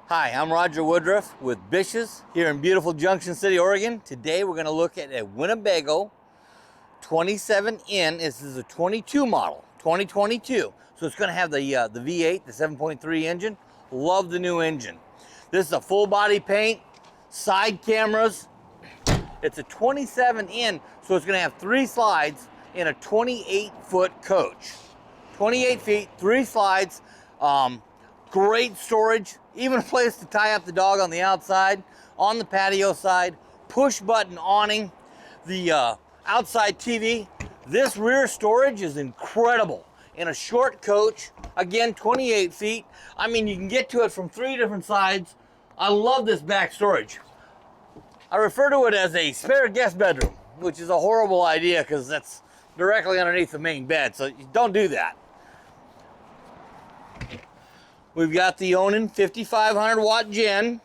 Hi, I'm RWoodruff with BISH'S here in beautiful Junction City, Oregon. Today we're going to look at a Winnebago 27N. This is a 22 model, 2022. So it's going to have the V8, the 7.3 engine. Love the new engine. This is a full body paint, side cameras. It's a 27N, so it's going to have 3 slides in a 28-foot coach. 28 feet, 3 slides. Great storage, even a place to tie up the dog on the outside, on the patio side, push button awning, the outside TV. This rear storage is incredible. In a short coach, again, 28 feet. I mean, you can get to it from 3 different sides. I love this back storage. I refer to it as a spare guest bedroom, which is a horrible idea because that's directly underneath the main bed, so don't do that. We've got the Onan 5500 watt gen.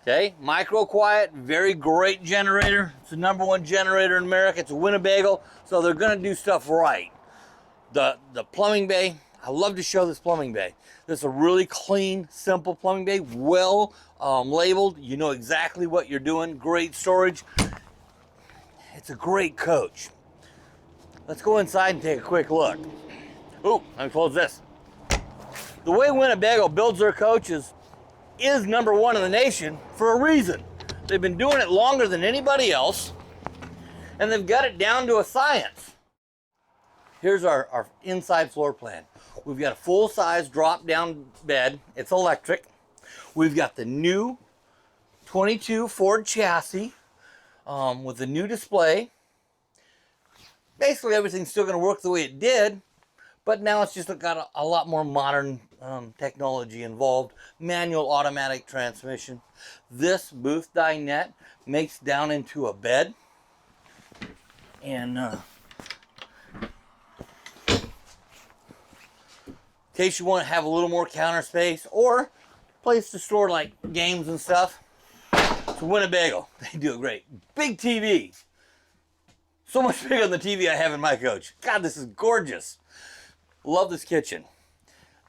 Okay, micro quiet, very great generator. It's the #1 generator in America. It's a Winnebago, so they're gonna do stuff right. The plumbing bay, I love to show this plumbing bay. This is a really clean, simple plumbing bay, well labeled. You know exactly what you're doing. Great storage. It's a great coach. Let's go inside and take a quick look. Ooh, let me close this. The way Winnebago builds their coaches is #1 in the nation for a reason. They've been doing it longer than anybody else, and they've got it down to a science. Here's our inside floor plan. We've got a full-size drop-down bed. It's electric. We've got the new 22 Ford chassis with the new display. Basically, everything's still going to work the way it did, but now it's just got a lot more modern technology involved. Manual automatic transmission. This booth dinette makes down into a bed. And in case you want to have a little more counter space or place to store like games and stuff, it's a Winnebago. They do it great. Big TV. So much bigger than the TV I have in my coach. God, this is gorgeous. Love this kitchen.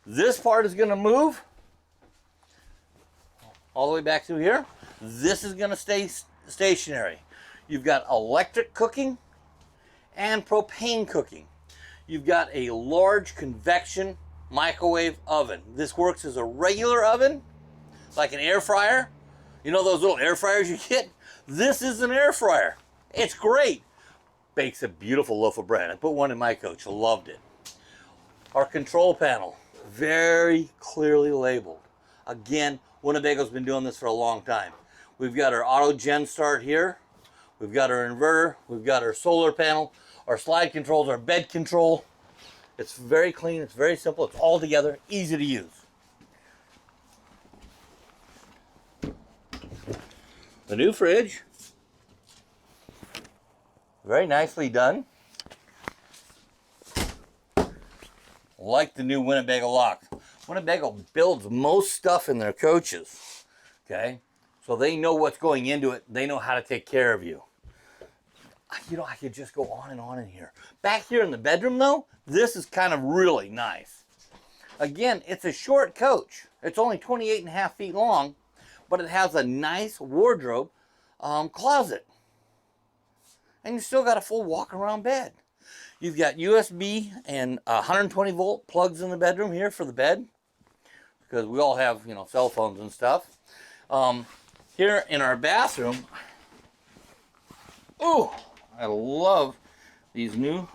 This part is going to move all the way back through here. This is going to stay stationary. You've got electric cooking and propane cooking. You've got a large convection microwave oven. This works as a regular oven, like an air fryer. You know those little air fryers you get? This is an air fryer. It's great. Bakes a beautiful loaf of bread. I put one in my coach. Loved it. Our control panel, very clearly labeled. Again, Winnebago's been doing this for a long time. We've got our auto gen start here. We've got our inverter. We've got our solar panel, our slide controls, our bed control. It's very clean. It's very simple. It's all together, easy to use. The new fridge, very nicely done. Like the new Winnebago lock. Winnebago builds most stuff in their coaches, okay? So they know what's going into it. They know how to take care of you. You know, I could just go on and on in here. Back here in the bedroom, though, this is kind of really nice. Again, it's a short coach. It's only 28.5 feet long, but it has a nice wardrobe closet. And you still got a full walk-around bed. You've got USB and 120 volt plugs in the bedroom here for the bed, because we all have, you know, cell phones and stuff. Here in our bathroom, oh, I love these new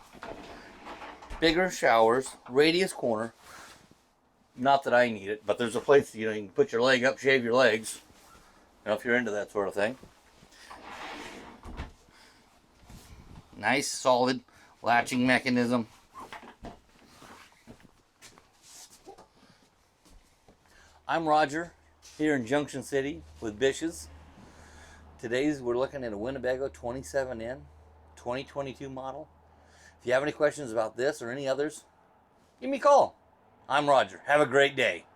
bigger showers, radius corner. Not that I need it, but there's a place, you know, you can put your leg up, shave your legs, you know, if you're into that sort of thing. Nice, solid latching mechanism. I'm Roger here in Junction City with BISH'S. Today's we're looking at a Winnebago 27N 2022 model. If you have any questions about this or any others, give me a call. I'm Roger. Have a great day.